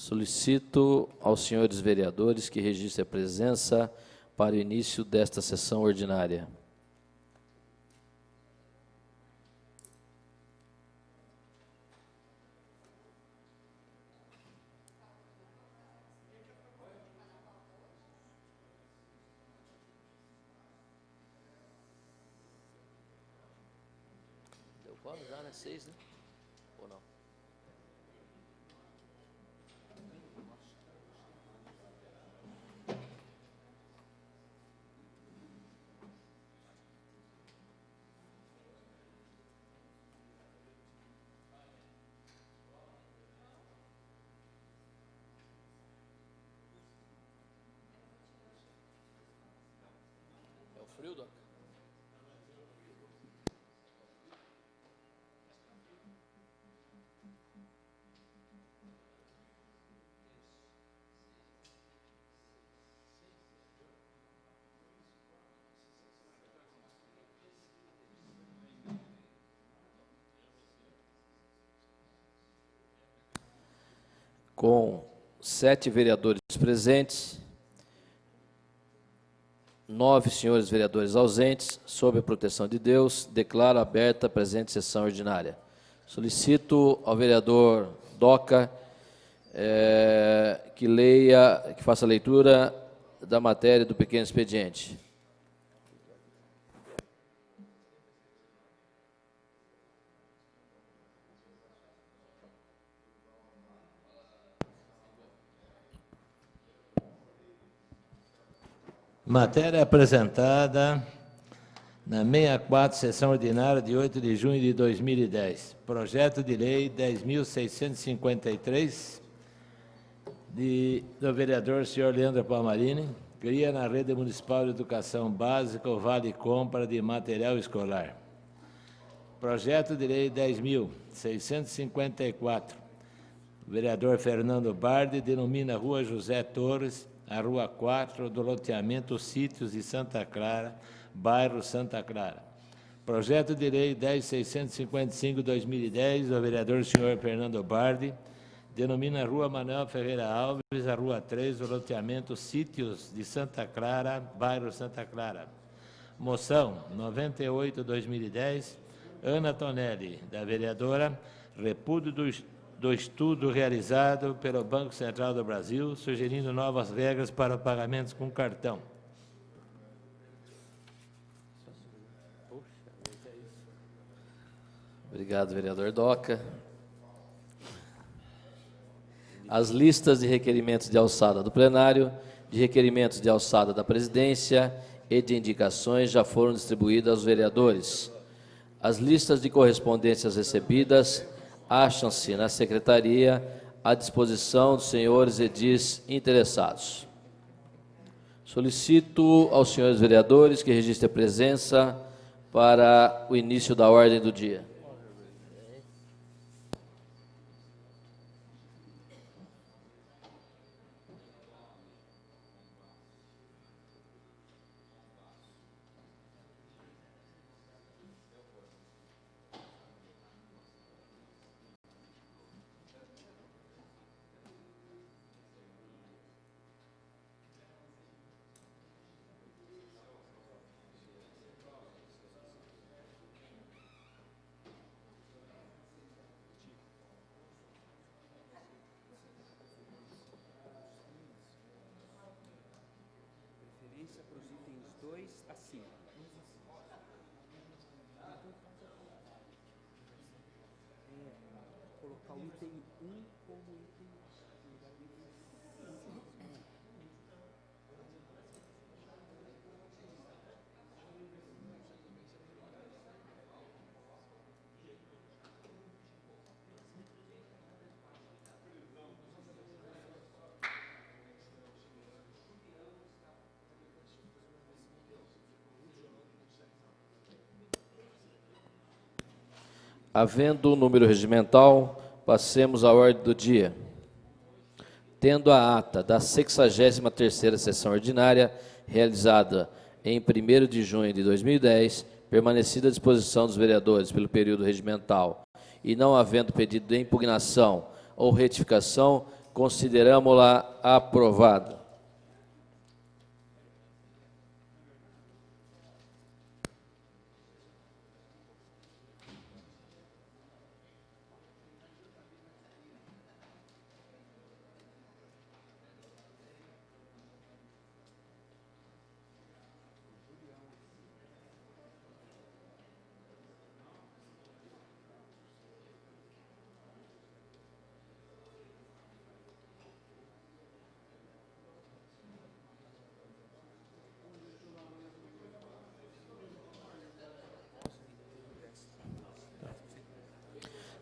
Solicito aos senhores vereadores que registrem a presença para o início desta sessão ordinária. Deu quando já, né? 6, né? Ou não? É o frio, Doc? Com 7 vereadores presentes, 9 senhores vereadores ausentes, sob a proteção de Deus, declaro aberta a presente sessão ordinária. Solicito ao vereador Doca que faça a leitura da matéria do pequeno expediente. Matéria apresentada na 64, sessão ordinária de 8 de junho de 2010. Projeto de lei 10.653, do vereador senhor Leandro Palmarini, cria na rede municipal de educação básica o Vale Compra de material escolar. Projeto de lei 10.654, vereador Fernando Bardi, denomina Rua José Torres, a Rua 4 do loteamento Sítios de Santa Clara, bairro Santa Clara. Projeto de lei 10.655/2010, do vereador senhor Fernando Bardi, denomina Rua Manuel Ferreira Alves, a Rua 3 do loteamento Sítios de Santa Clara, bairro Santa Clara. Moção 98/2010, Ana Tonelli, da vereadora, repúdio do estudo realizado pelo Banco Central do Brasil, sugerindo novas regras para pagamentos com cartão. Obrigado, vereador Doca. As listas de requerimentos de alçada do plenário, de requerimentos de alçada da presidência e de indicações já foram distribuídas aos vereadores. As listas de correspondências recebidas acham-se na secretaria à disposição dos senhores edis interessados. Solicito aos senhores vereadores que registrem a presença para o início da ordem do dia. Para os itens 2 a 5. Colocar o item 1 como item. Havendo o número regimental, passemos à ordem do dia. Tendo a ata da 63ª sessão ordinária, realizada em 1º de junho de 2010, permanecida à disposição dos vereadores pelo período regimental, e não havendo pedido de impugnação ou retificação, consideramos-la aprovada.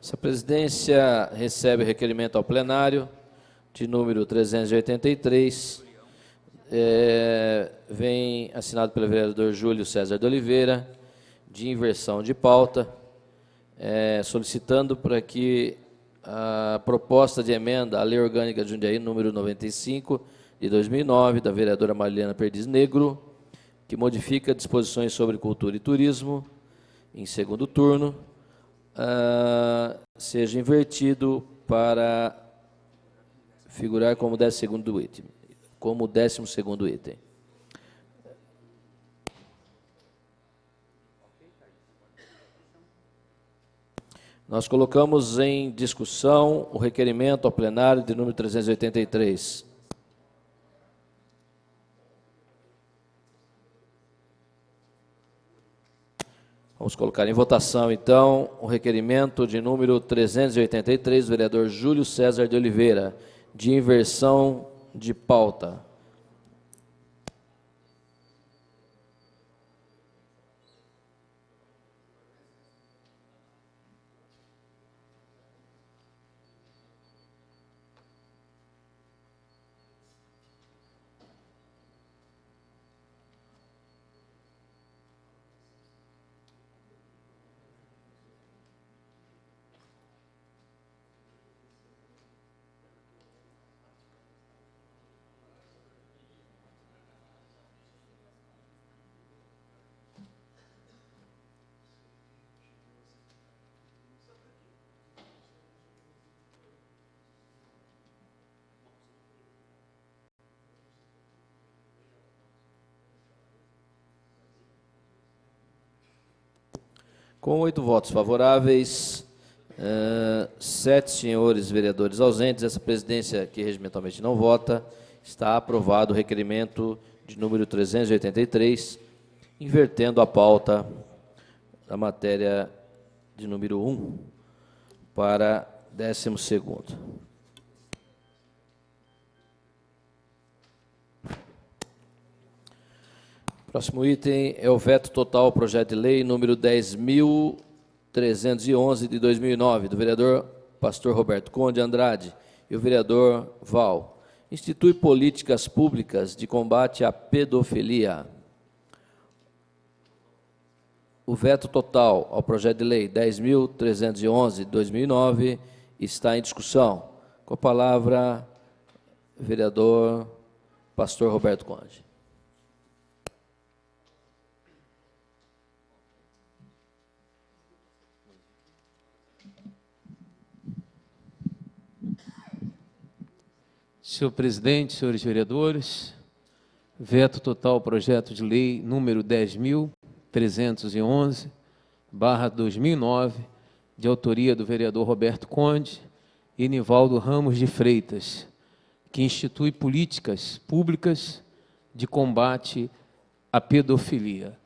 Essa presidência recebe o requerimento ao plenário de número 383, vem assinado pelo vereador Júlio César de Oliveira, de inversão de pauta, solicitando para que a proposta de emenda à Lei Orgânica de Jundiaí, número 95, de 2009, da vereadora Marliana Perdiz Negro, que modifica disposições sobre cultura e turismo, em segundo turno, seja invertido para figurar como 12º item. Como 12º item. Nós colocamos em discussão o requerimento ao plenário de número 383. Vamos colocar em votação, então, o requerimento de número 383, do vereador Júlio César de Oliveira, de inversão de pauta. Com 8 votos favoráveis, 7 senhores vereadores ausentes, essa presidência, que regimentalmente não vota, está aprovado o requerimento de número 383, invertendo a pauta da matéria de número 1 para 12º. Próximo item é o veto total ao projeto de lei número 10.311 de 2009, do vereador pastor Roberto Conde Andrade e o vereador Val. Institui políticas públicas de combate à pedofilia. O veto total ao projeto de lei 10.311 de 2009 está em discussão. Com a palavra, vereador pastor Roberto Conde. Senhor presidente, senhores vereadores, veto total ao projeto de lei número 10.311/2009, de autoria do vereador Roberto Conde e Nivaldo Ramos de Freitas, que institui políticas públicas de combate à pedofilia.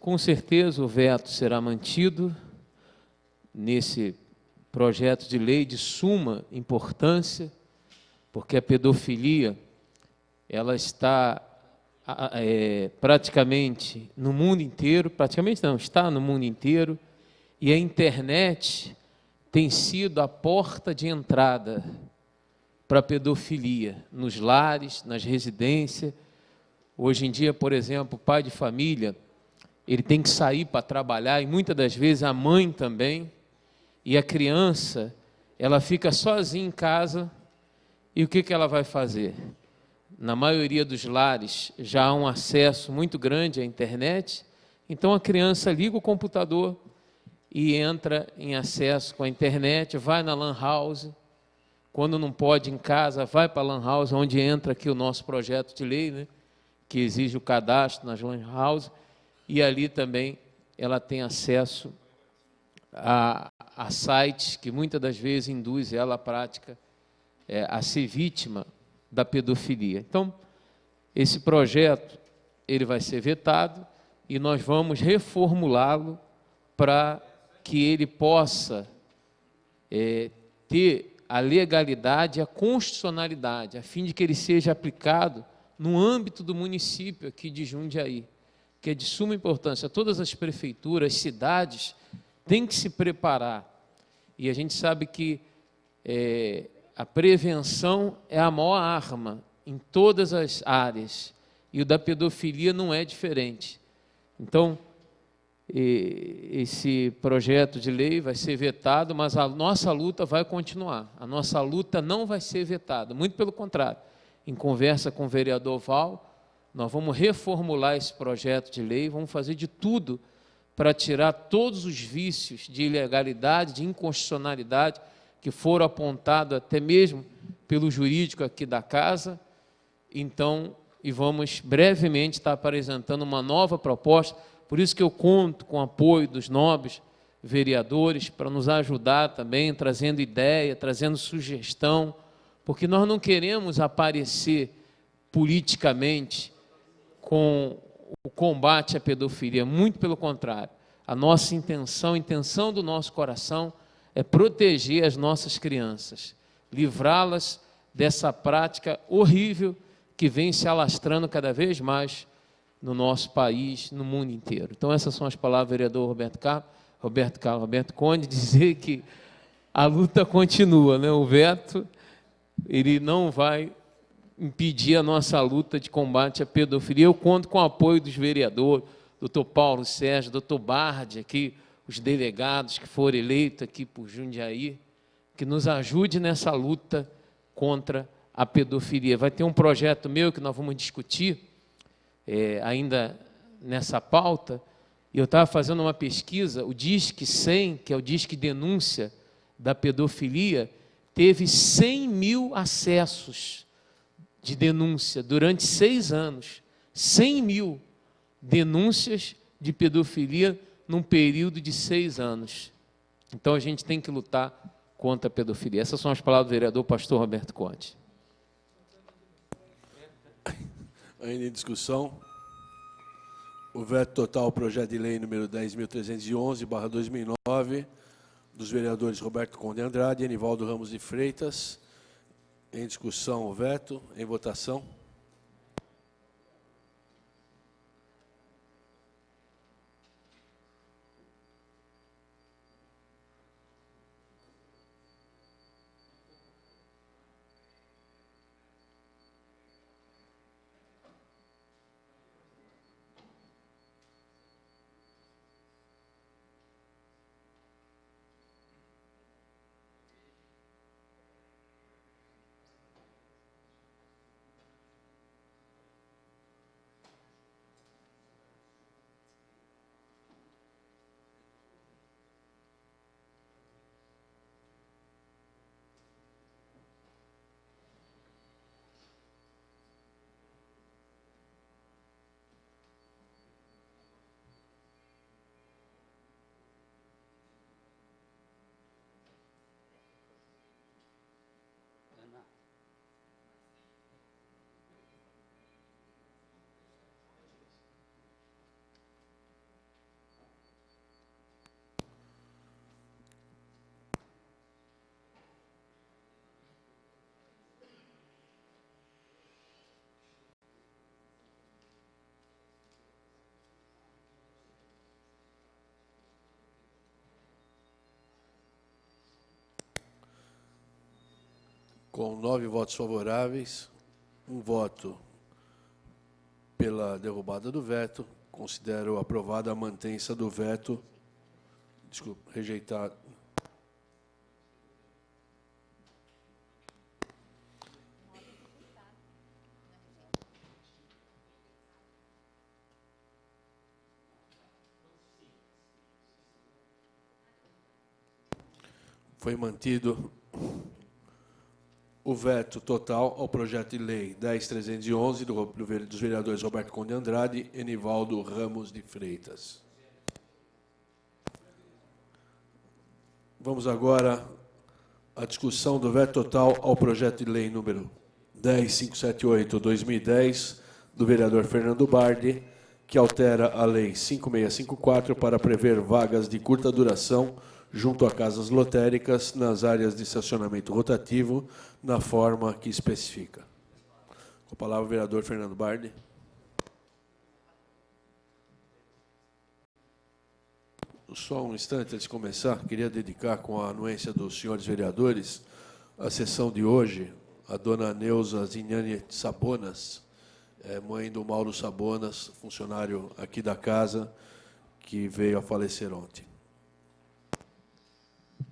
Com certeza o veto será mantido nesse projeto de lei de suma importância, porque a pedofilia ela está praticamente no mundo inteiro, praticamente não, está no mundo inteiro, e a internet tem sido a porta de entrada para a pedofilia, nos lares, nas residências. Hoje em dia, por exemplo, o pai de família, ele tem que sair para trabalhar, e muitas das vezes a mãe também, e a criança, ela fica sozinha em casa. E o que ela vai fazer? Na maioria dos lares já há um acesso muito grande à internet, então a criança liga o computador e entra em acesso com a internet, vai na lan house, quando não pode em casa, vai para a Lan House, onde entra aqui o nosso projeto de lei, né, que exige o cadastro nas Lan House, e ali também ela tem acesso a sites que muitas das vezes induzem ela à prática, a ser vítima da pedofilia. Então, esse projeto ele vai ser vetado e nós vamos reformulá-lo para que ele possa ter a legalidade e a constitucionalidade, a fim de que ele seja aplicado no âmbito do município aqui de Jundiaí, que é de suma importância. Todas as prefeituras, cidades, têm que se preparar. E a gente sabe que a prevenção é a maior arma em todas as áreas, e o da pedofilia não é diferente. Então, esse projeto de lei vai ser vetado, mas a nossa luta vai continuar. A nossa luta não vai ser vetada, muito pelo contrário. Em conversa com o vereador Val, nós vamos reformular esse projeto de lei, vamos fazer de tudo para tirar todos os vícios de ilegalidade, de inconstitucionalidade, que foram apontados até mesmo pelo jurídico aqui da casa. Então, e vamos brevemente estar apresentando uma nova proposta. Por isso que eu conto com o apoio dos nobres vereadores para nos ajudar também, trazendo ideia, trazendo sugestão, porque nós não queremos aparecer politicamente com o combate à pedofilia, muito pelo contrário. A nossa intenção, a intenção do nosso coração é proteger as nossas crianças, livrá-las dessa prática horrível que vem se alastrando cada vez mais no nosso país, no mundo inteiro. Então, essas são as palavras do vereador Roberto Conde, dizer que a luta continua, né? O veto, ele não vai impedir a nossa luta de combate à pedofilia. Eu conto com o apoio dos vereadores, doutor Paulo Sérgio, doutor Bardi, aqui, os delegados que foram eleitos aqui por Jundiaí, que nos ajude nessa luta contra a pedofilia. Vai ter um projeto meu que nós vamos discutir, ainda nessa pauta, e eu estava fazendo uma pesquisa, o Disque 100, que é o Disque Denúncia da Pedofilia, teve 100 mil acessos de denúncia durante 6 anos. 100 mil denúncias de pedofilia num período de 6 anos. Então, a gente tem que lutar contra a pedofilia. Essas são as palavras do vereador pastor Roberto Conde. Ainda em discussão, o veto total ao projeto de lei número 10.311/2009, dos vereadores Roberto Conde Andrade e Anivaldo Ramos de Freitas. Em discussão, o veto. Em votação. Com 9 votos favoráveis, 1 voto pela derrubada do veto, considero aprovada a mantença do veto, rejeitado. Foi mantido o veto total ao projeto de lei 10.311 dos vereadores Roberto Conde Andrade e Nivaldo Ramos de Freitas. Vamos agora à discussão do veto total ao projeto de lei número 10.578/2010 do vereador Fernando Bardi, que altera a lei 5.654 para prever vagas de curta duração junto a casas lotéricas nas áreas de estacionamento rotativo, na forma que especifica. Com a palavra o vereador Fernando Bardi. Só um instante antes de começar, queria dedicar, com a anuência dos senhores vereadores, a sessão de hoje, a dona Neuza Zignani Sabonas, mãe do Mauro Sabonas, funcionário aqui da casa, que veio a falecer ontem.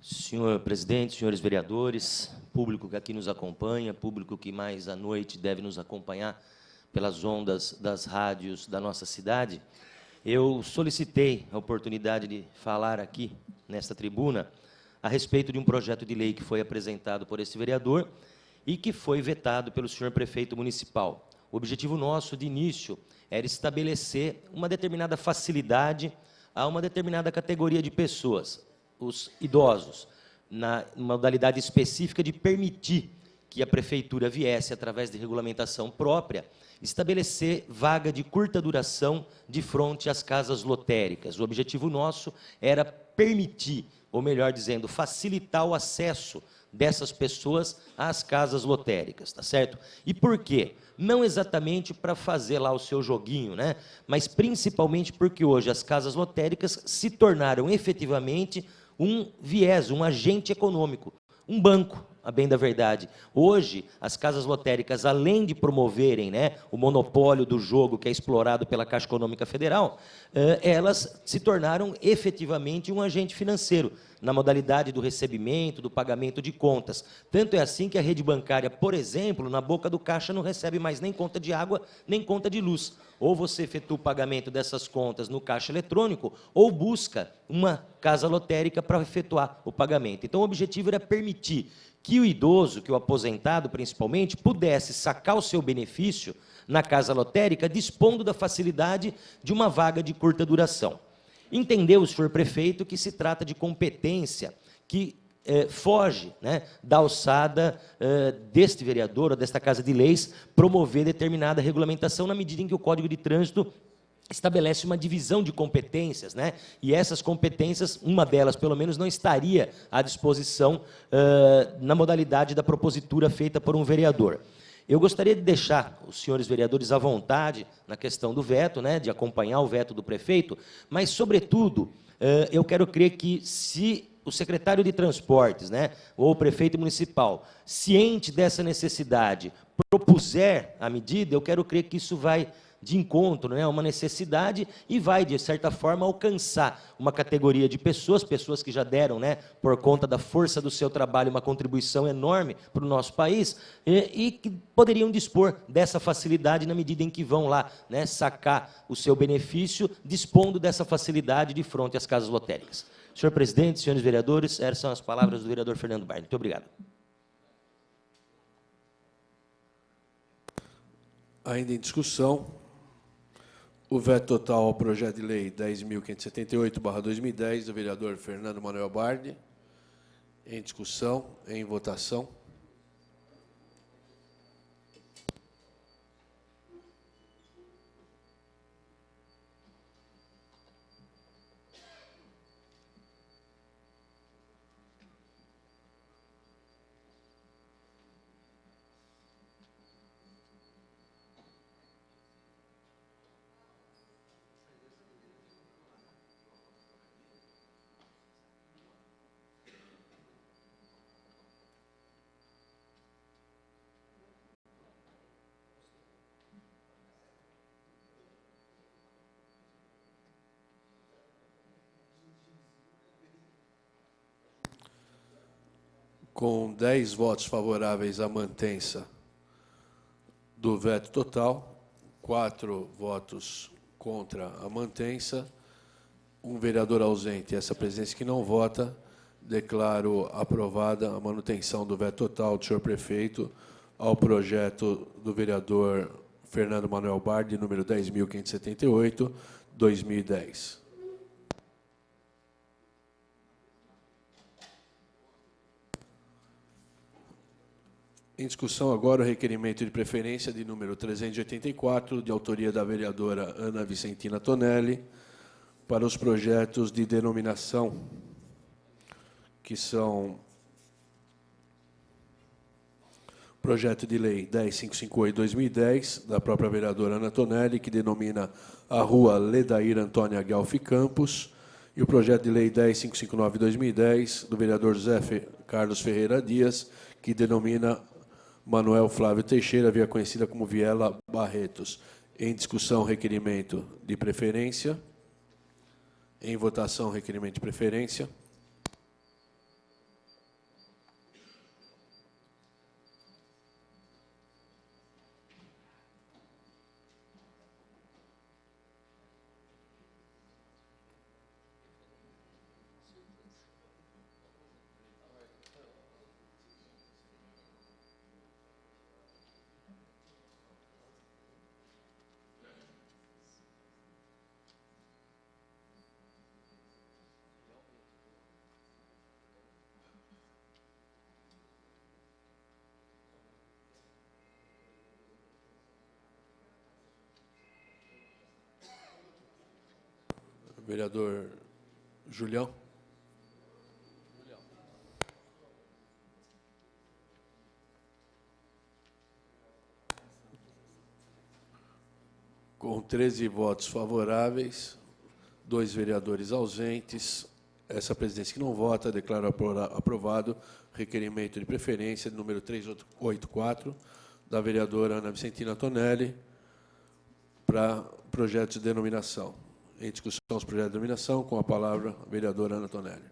Senhor presidente, senhores vereadores, público que aqui nos acompanha, público que mais à noite deve nos acompanhar pelas ondas das rádios da nossa cidade, eu solicitei a oportunidade de falar aqui, nesta tribuna, a respeito de um projeto de lei que foi apresentado por esse vereador e que foi vetado pelo senhor prefeito municipal. O objetivo nosso, de início, era estabelecer uma determinada facilidade a uma determinada categoria de pessoas, os idosos, na modalidade específica de permitir que a prefeitura viesse, através de regulamentação própria, estabelecer vaga de curta duração de frente às casas lotéricas. O objetivo nosso era permitir, ou melhor dizendo, facilitar o acesso dessas pessoas às casas lotéricas, tá certo? E por quê? Não exatamente para fazer lá o seu joguinho, né? Mas principalmente porque hoje as casas lotéricas se tornaram efetivamente um viés, um agente econômico, um banco, a bem da verdade. Hoje, as casas lotéricas, além de promoverem, né, o monopólio do jogo que é explorado pela Caixa Econômica Federal, elas se tornaram efetivamente um agente financeiro, na modalidade do recebimento, do pagamento de contas. Tanto é assim que a rede bancária, por exemplo, na boca do caixa não recebe mais nem conta de água, nem conta de luz. Ou você efetua o pagamento dessas contas no caixa eletrônico, ou busca uma casa lotérica para efetuar o pagamento. Então, o objetivo era permitir que o idoso, que o aposentado, principalmente, pudesse sacar o seu benefício na casa lotérica, dispondo da facilidade de uma vaga de curta duração. Entendeu o senhor prefeito que se trata de competência que foge, né, da alçada deste vereador ou desta Casa de Leis promover determinada regulamentação, na medida em que o Código de Trânsito estabelece uma divisão de competências, né? E essas competências, uma delas, pelo menos, não estaria à disposição na modalidade da propositura feita por um vereador. Eu gostaria de deixar os senhores vereadores à vontade na questão do veto, né, de acompanhar o veto do prefeito, mas, sobretudo, eu quero crer que, se o secretário de Transportes, né, ou o prefeito municipal, ciente dessa necessidade, propuser a medida, eu quero crer que isso vai de encontro, né, a uma necessidade, e vai, de certa forma, alcançar uma categoria de pessoas, pessoas que já deram, né, por conta da força do seu trabalho, uma contribuição enorme para o nosso país, e que poderiam dispor dessa facilidade na medida em que vão lá, né, sacar o seu benefício, dispondo dessa facilidade de frente às casas lotéricas. Senhor presidente, senhores vereadores, essas são as palavras do vereador Fernando Bardi. Muito obrigado. Ainda em discussão, o veto total ao projeto de lei 10.578/2010, do vereador Fernando Manuel Bardi. Em discussão, em votação. Com 10 votos favoráveis à mantença do veto total, 4 votos contra a mantença, um vereador ausente e essa presidência que não vota, declaro aprovada a manutenção do veto total do senhor prefeito ao projeto do vereador Fernando Manuel Bardi, número 10.578, 2010. Em discussão agora o requerimento de preferência de número 384, de autoria da vereadora Ana Vicentina Tonelli, para os projetos de denominação, que são projeto de lei 10.558/2010, da própria vereadora Ana Tonelli, que denomina a rua Ledair Antônia Guelfi Campos, e o projeto de lei 10.559/2010, do vereador José Carlos Ferreira Dias, que denomina Manuel Flávio Teixeira, via conhecida como Viela Barretos. Em discussão, requerimento de preferência. Em votação, requerimento de preferência. Vereador Julião. Com 13 votos favoráveis, 2 vereadores ausentes, essa presidência que não vota, declara aprovado requerimento de preferência número 384, da vereadora Ana Vicentina Tonelli, para projetos de denominação. Em discussão, os projetos de denominação, com a palavra a vereadora Ana Tonelli.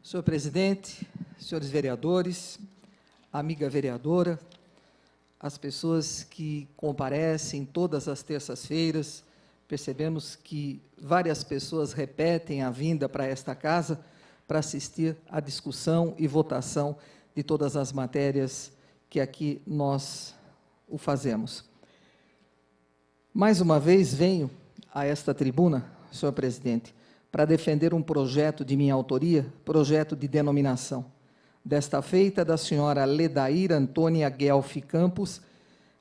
Senhor presidente, senhores vereadores, amiga vereadora, as pessoas que comparecem todas as terças-feiras, percebemos que várias pessoas repetem a vinda para esta casa para assistir à discussão e votação de todas as matérias que aqui nós o fazemos. Mais uma vez venho a esta tribuna, senhor presidente, para defender um projeto de minha autoria, projeto de denominação. Desta feita, da senhora Ledair Antônia Guelfi Campos,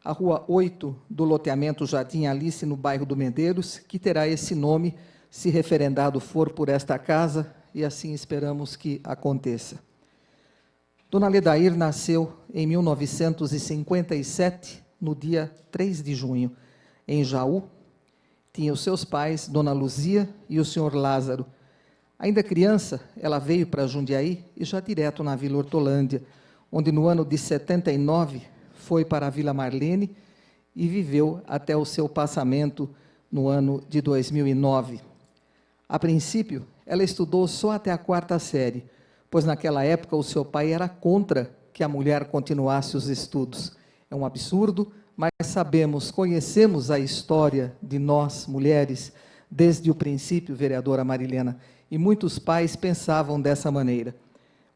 a rua 8 do loteamento Jardim Alice, no bairro do Medeiros, que terá esse nome, se referendado for por esta casa, e assim esperamos que aconteça. Dona Ledair nasceu em 1957, no dia 3 de junho, em Jaú. Tinha os seus pais, Dona Luzia e o senhor Lázaro. Ainda criança, ela veio para Jundiaí e já direto na Vila Hortolândia, onde no ano de 79 foi para a Vila Marlene e viveu até o seu passamento no ano de 2009. A princípio, ela estudou só até a 4ª série, pois naquela época o seu pai era contra que a mulher continuasse os estudos. É um absurdo, mas sabemos, conhecemos a história de nós, mulheres, desde o princípio, vereadora Marilena, e muitos pais pensavam dessa maneira.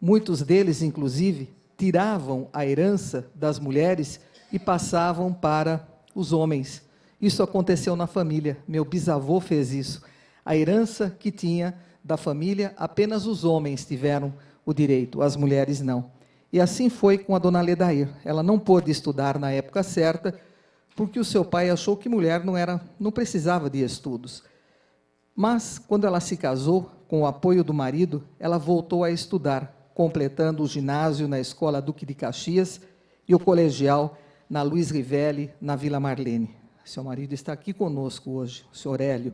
Muitos deles, inclusive, tiravam a herança das mulheres e passavam para os homens. Isso aconteceu na família, meu bisavô fez isso. A herança que tinha da família, apenas os homens tiveram o direito, as mulheres não. E assim foi com a dona Ledair. Ela não pôde estudar na época certa, porque o seu pai achou que mulher não precisava de estudos. Mas, quando ela se casou, com o apoio do marido, ela voltou a estudar, completando o ginásio na Escola Duque de Caxias e o colegial na Luiz Rivelli, na Vila Marlene. Seu marido está aqui conosco hoje, o senhor Hélio.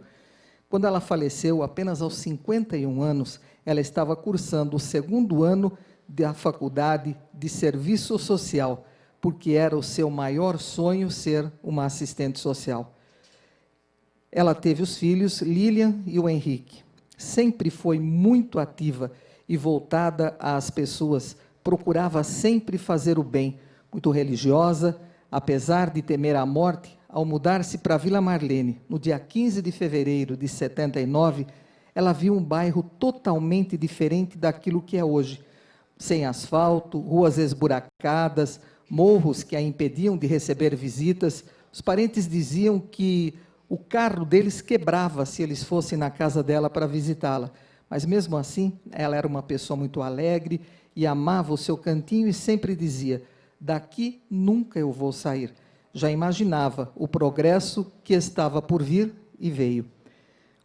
Quando ela faleceu, apenas aos 51 anos, ela estava cursando o 2º ano da Faculdade de Serviço Social, porque era o seu maior sonho ser uma assistente social. Ela teve os filhos, Lilian e o Henrique. Sempre foi muito ativa e voltada às pessoas, procurava sempre fazer o bem, muito religiosa, apesar de temer a morte, ao mudar-se para Vila Marlene, no dia 15 de fevereiro de 79, ela viu um bairro totalmente diferente daquilo que é hoje. Sem asfalto, ruas esburacadas, morros que a impediam de receber visitas. Os parentes diziam que o carro deles quebrava se eles fossem na casa dela para visitá-la. Mas, mesmo assim, ela era uma pessoa muito alegre e amava o seu cantinho e sempre dizia: daqui nunca eu vou sair. Já imaginava o progresso que estava por vir e veio.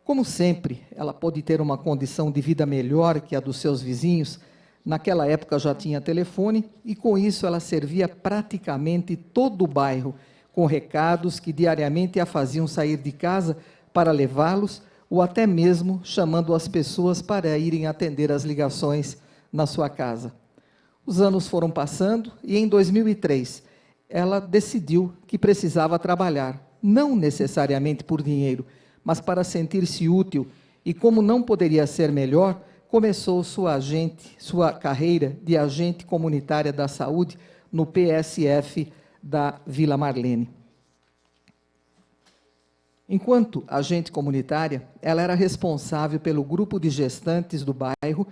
Como sempre, ela pôde ter uma condição de vida melhor que a dos seus vizinhos. Naquela época já tinha telefone e, com isso, ela servia praticamente todo o bairro, com recados que diariamente a faziam sair de casa para levá-los, ou até mesmo chamando as pessoas para irem atender as ligações na sua casa. Os anos foram passando e, em 2003, ela decidiu que precisava trabalhar, não necessariamente por dinheiro, mas para sentir-se útil, e como não poderia ser melhor, começou sua carreira de agente comunitária da saúde no PSF da Vila Marlene. Enquanto agente comunitária, ela era responsável pelo grupo de gestantes do bairro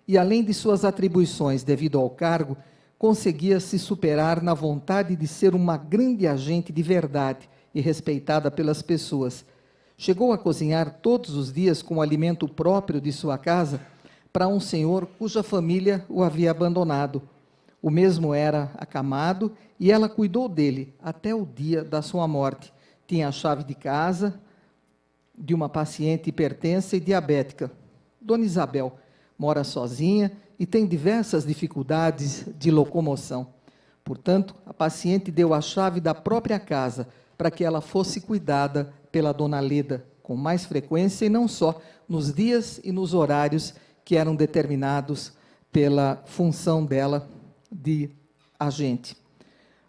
e, além de suas atribuições devido ao cargo, conseguia se superar na vontade de ser uma grande agente de verdade e respeitada pelas pessoas. Chegou a cozinhar todos os dias com o alimento próprio de sua casa para um senhor cuja família o havia abandonado. O mesmo era acamado e ela cuidou dele até o dia da sua morte. Tinha a chave de casa de uma paciente hipertensa e diabética. Dona Isabel mora sozinha e tem diversas dificuldades de locomoção. Portanto, a paciente deu a chave da própria casa para que ela fosse cuidada pela dona Leda, com mais frequência e não só nos dias e nos horários que eram determinados pela função dela de agente.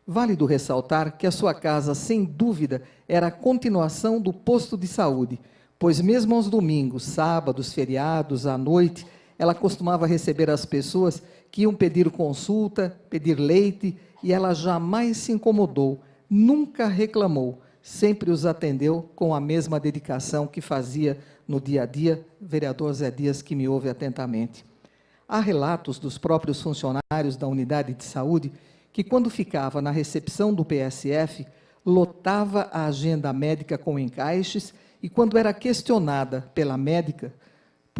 Válido ressaltar que a sua casa, sem dúvida, era a continuação do posto de saúde, pois mesmo aos domingos, sábados, feriados, à noite, ela costumava receber as pessoas que iam pedir consulta, pedir leite, e ela jamais se incomodou, nunca reclamou, sempre os atendeu com a mesma dedicação que fazia no dia a dia. Vereador Zé Dias, que me ouve atentamente. Há relatos dos próprios funcionários da unidade de saúde que, quando ficava na recepção do PSF, lotava a agenda médica com encaixes e, quando era questionada pela médica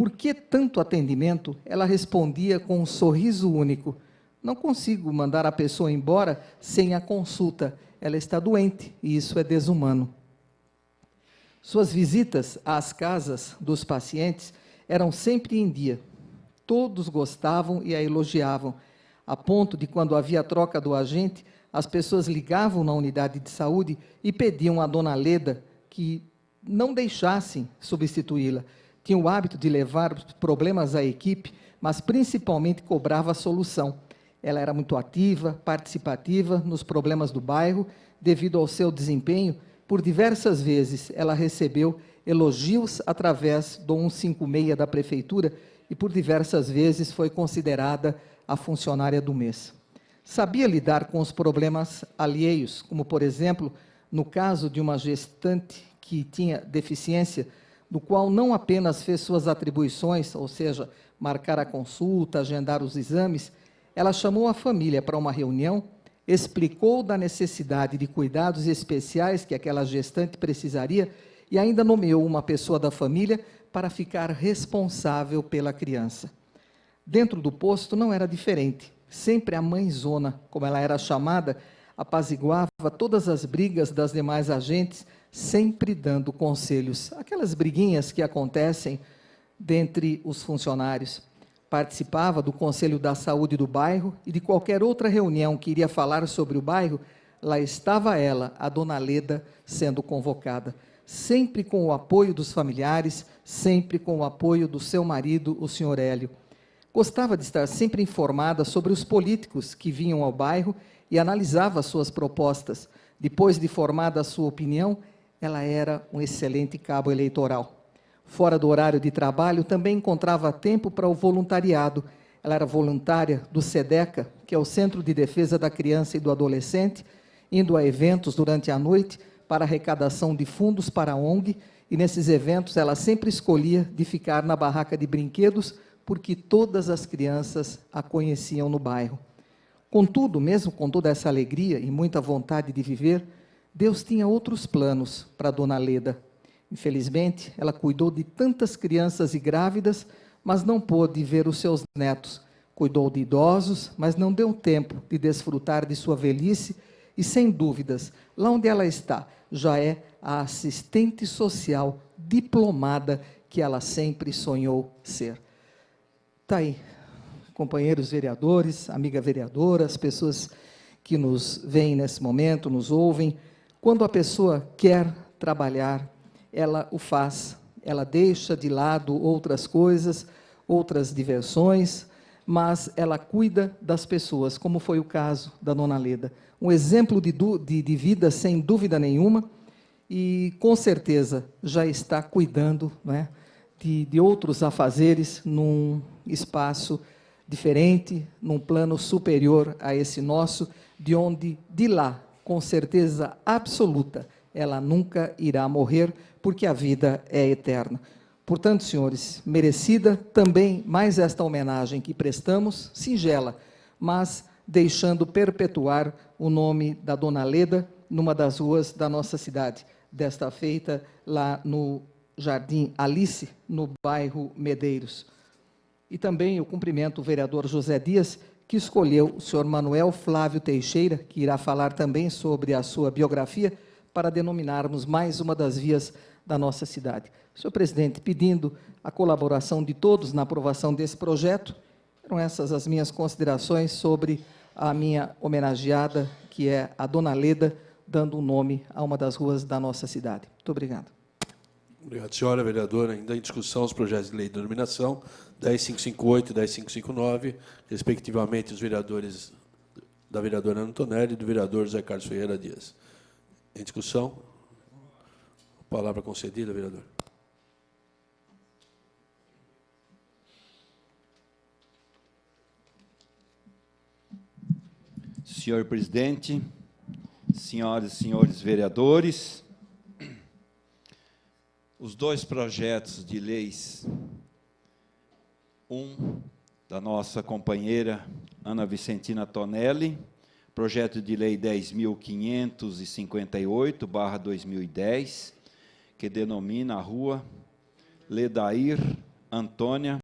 por que tanto atendimento, ela respondia com um sorriso único: não consigo mandar a pessoa embora sem a consulta, ela está doente e isso é desumano. Suas visitas às casas dos pacientes eram sempre em dia. Todos gostavam e a elogiavam, a ponto de, quando havia troca do agente, as pessoas ligavam na unidade de saúde e pediam à dona Leda que não deixassem substituí-la. Tinha o hábito de levar problemas à equipe, mas principalmente cobrava a solução. Ela era muito ativa, participativa nos problemas do bairro. Devido ao seu desempenho, por diversas vezes ela recebeu elogios através do 156 da prefeitura e por diversas vezes foi considerada a funcionária do mês. Sabia lidar com os problemas alheios, como, por exemplo, no caso de uma gestante que tinha deficiência, do qual não apenas fez suas atribuições, ou seja, marcar a consulta, agendar os exames, ela chamou a família para uma reunião, explicou da necessidade de cuidados especiais que aquela gestante precisaria e ainda nomeou uma pessoa da família para ficar responsável pela criança. Dentro do posto não era diferente. Sempre a mãezona, como ela era chamada, apaziguava todas as brigas das demais agentes, sempre dando conselhos. Aquelas briguinhas que acontecem dentre os funcionários. Participava do Conselho da Saúde do bairro e de qualquer outra reunião que iria falar sobre o bairro, lá estava ela, a dona Leda, sendo convocada. Sempre com o apoio dos familiares, sempre com o apoio do seu marido, o senhor Hélio. Gostava de estar sempre informada sobre os políticos que vinham ao bairro e analisava suas propostas. Depois de formada a sua opinião, ela era um excelente cabo eleitoral. Fora do horário de trabalho, também encontrava tempo para o voluntariado. Ela era voluntária do SEDECA, que é o Centro de Defesa da Criança e do Adolescente, indo a eventos durante a noite para arrecadação de fundos para a ONG, e nesses eventos ela sempre escolhia de ficar na barraca de brinquedos, porque todas as crianças a conheciam no bairro. Contudo, mesmo com toda essa alegria e muita vontade de viver, Deus tinha outros planos para Dona Leda. Infelizmente, ela cuidou de tantas crianças e grávidas, mas não pôde ver os seus netos. Cuidou de idosos, mas não deu tempo de desfrutar de sua velhice e, sem dúvidas, lá onde ela está, já é a assistente social diplomada que ela sempre sonhou ser. Está aí, companheiros vereadores, amiga vereadora, as pessoas que nos veem nesse momento, nos ouvem. Quando a pessoa quer trabalhar, ela o faz, ela deixa de lado outras coisas, outras diversões, mas ela cuida das pessoas, como foi o caso da Dona Leda. Um exemplo de vida, sem dúvida nenhuma, e com certeza já está cuidando, não é, de outros afazeres num espaço diferente, num plano superior a esse nosso, de onde, de lá, com certeza absoluta, ela nunca irá morrer, porque a vida é eterna. Portanto, senhores, merecida também mais esta homenagem que prestamos, singela, mas deixando perpetuar o nome da Dona Leda numa das ruas da nossa cidade, desta feita lá no Jardim Alice, no bairro Medeiros. E também eu cumprimento o vereador José Dias, que escolheu o senhor Manuel Flávio Teixeira, que irá falar também sobre a sua biografia, para denominarmos mais uma das vias da nossa cidade. Senhor presidente, pedindo a colaboração de todos na aprovação desse projeto, eram essas as minhas considerações sobre a minha homenageada, que é a Dona Leda, dando um nome a uma das ruas da nossa cidade. Muito obrigado. Obrigado, senhora vereadora. Ainda em discussão os projetos de lei de denominação 10558 e 10559, respectivamente os vereadores da vereadora Ana Antonelli e do vereador José Carlos Ferreira Dias. Em discussão, palavra concedida, vereador. Senhor presidente, senhoras e senhores vereadores, os dois projetos de leis, um da nossa companheira Ana Vicentina Tonelli, projeto de lei 10.558/2010, que denomina a rua Ledair Antônia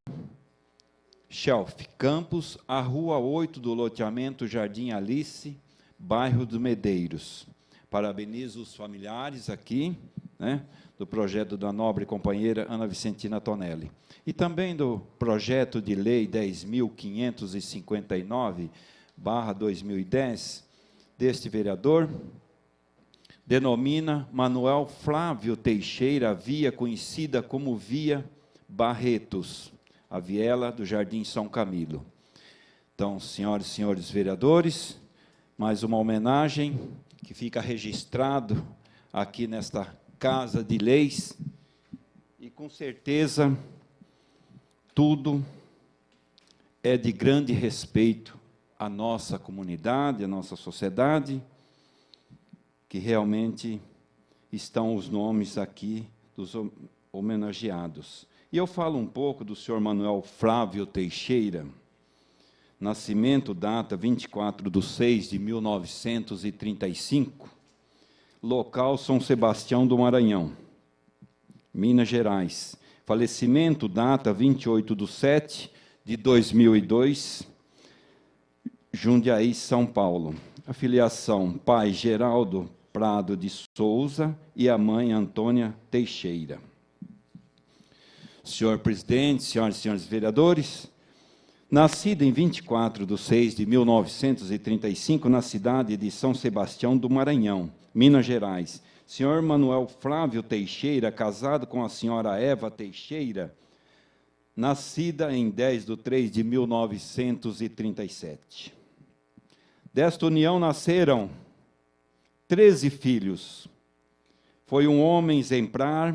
Shelf Campos, a rua 8 do loteamento Jardim Alice, bairro dos Medeiros. Parabenizo os familiares aqui, né, do projeto da nobre companheira Ana Vicentina Tonelli. E também do projeto de lei 10.559/2010, deste vereador, denomina Manuel Flávio Teixeira, via conhecida como Via Barretos, a viela do Jardim São Camilo. Então, senhoras e senhores vereadores, mais uma homenagem que fica registrado aqui nesta Casa de Leis, e com certeza tudo é de grande respeito à nossa comunidade, à nossa sociedade, que realmente estão os nomes aqui dos homenageados. E eu falo um pouco do senhor Manuel Flávio Teixeira, nascimento, data 24/6/1935, local São Sebastião do Maranhão, Minas Gerais. Falecimento, data 28/7/2002, Jundiaí, São Paulo. Afiliação, pai Geraldo Prado de Souza e a mãe Antônia Teixeira. Senhor presidente, senhoras e senhores vereadores, nascido em 24/6/1935, na cidade de São Sebastião do Maranhão, Minas Gerais, senhor Manuel Flávio Teixeira, casado com a senhora Eva Teixeira, nascida em 10/3/1937. Desta união nasceram 13 filhos. Foi um homem exemplar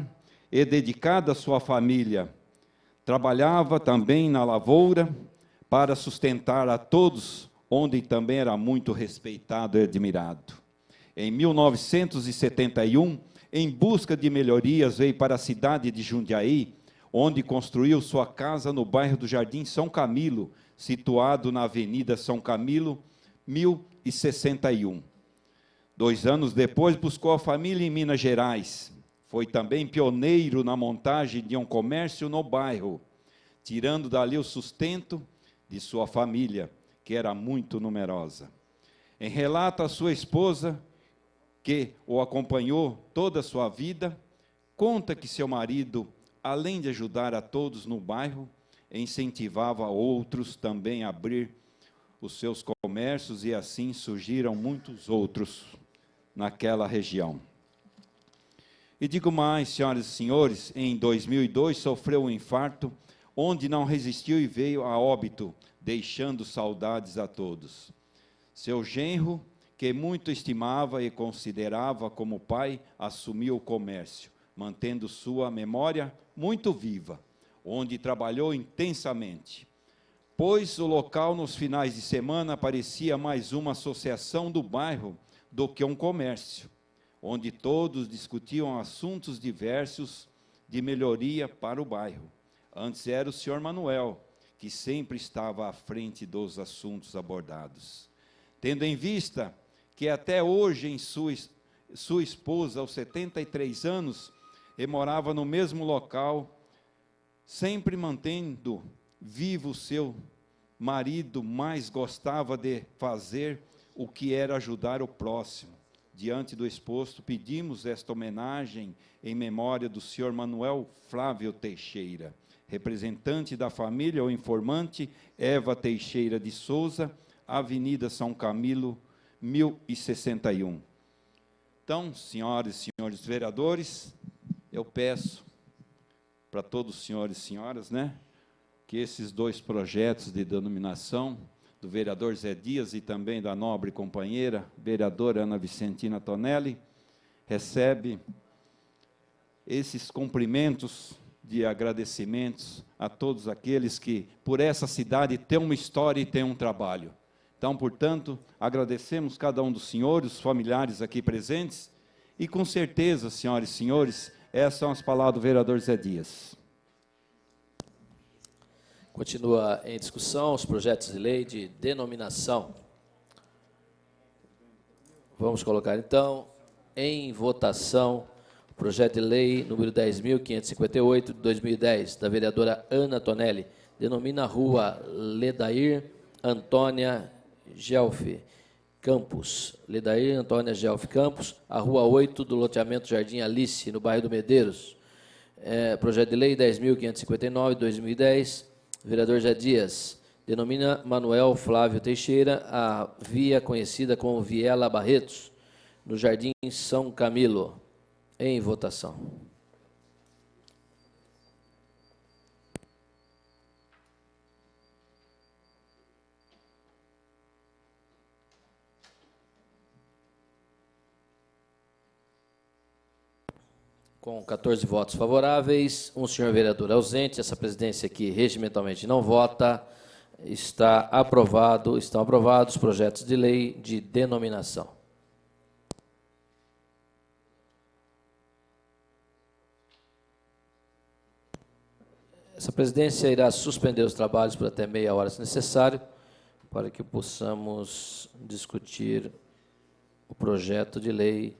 e dedicado à sua família. Trabalhava também na lavoura para sustentar a todos, onde também era muito respeitado e admirado. em 1971, em busca de melhorias, veio para a cidade de Jundiaí, onde construiu sua casa no bairro do Jardim São Camilo, situado na Avenida São Camilo, 1061. 2 anos depois, buscou a família em Minas Gerais. Foi também pioneiro na montagem de um comércio no bairro, tirando dali o sustento de sua família, que era muito numerosa. Em relato à sua esposa, que o acompanhou toda a sua vida, conta que seu marido, além de ajudar a todos no bairro, incentivava outros também a abrir os seus comércios, e assim surgiram muitos outros naquela região. E digo mais, senhoras e senhores, em 2002 sofreu um infarto, onde não resistiu e veio a óbito, deixando saudades a todos. Seu genro, que muito estimava e considerava como pai, assumiu o comércio, mantendo sua memória muito viva, onde trabalhou intensamente, pois o local nos finais de semana parecia mais uma associação do bairro do que um comércio, onde todos discutiam assuntos diversos de melhoria para o bairro. Antes era o senhor Manuel, que sempre estava à frente dos assuntos abordados. Tendo em vista que até hoje em sua esposa, aos 73 anos, e morava no mesmo local, sempre mantendo vivo o seu marido, mais gostava de fazer o que era ajudar o próximo. Diante do exposto, pedimos esta homenagem em memória do senhor Manuel Flávio Teixeira, representante da família, ou informante, Eva Teixeira de Souza, Avenida São Camilo, 1061. Então, senhoras e senhores vereadores, eu peço para todos os senhores e senhoras, que esses 2 projetos de denominação, do vereador Zé Dias e também da nobre companheira, vereadora Ana Vicentina Tonelli, recebe esses cumprimentos de agradecimentos a todos aqueles que, por essa cidade, têm uma história e têm um trabalho. Então, portanto, agradecemos cada um dos senhores, os familiares aqui presentes, e com certeza, senhoras e senhores, essas são as palavras do vereador Zé Dias. Continua em discussão os projetos de lei de denominação. Vamos colocar, então, em votação o projeto de lei número 10.558, de 2010, da vereadora Ana Tonelli, denomina a rua Ledair Antônia Gelfe Campos. Ledair Antônia Gelfe Campos, a rua 8 do loteamento Jardim Alice, no bairro do Medeiros. Projeto de lei 10.559, de 2010, vereador Zé Dias, denomina Manuel Flávio Teixeira a via conhecida como Viela Barretos, no Jardim São Camilo. Em votação. Com 14 votos favoráveis, um senhor vereador ausente, essa presidência aqui regimentalmente não vota, estão aprovados os projetos de lei de denominação. Essa presidência irá suspender os trabalhos por até meia hora, se necessário, para que possamos discutir o projeto de lei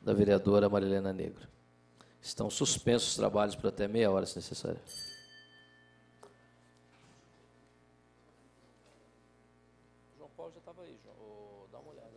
da vereadora Marilena Negro. Estão suspensos os trabalhos por até meia hora, se necessário. João Paulo já estava aí, João. Dá uma olhada.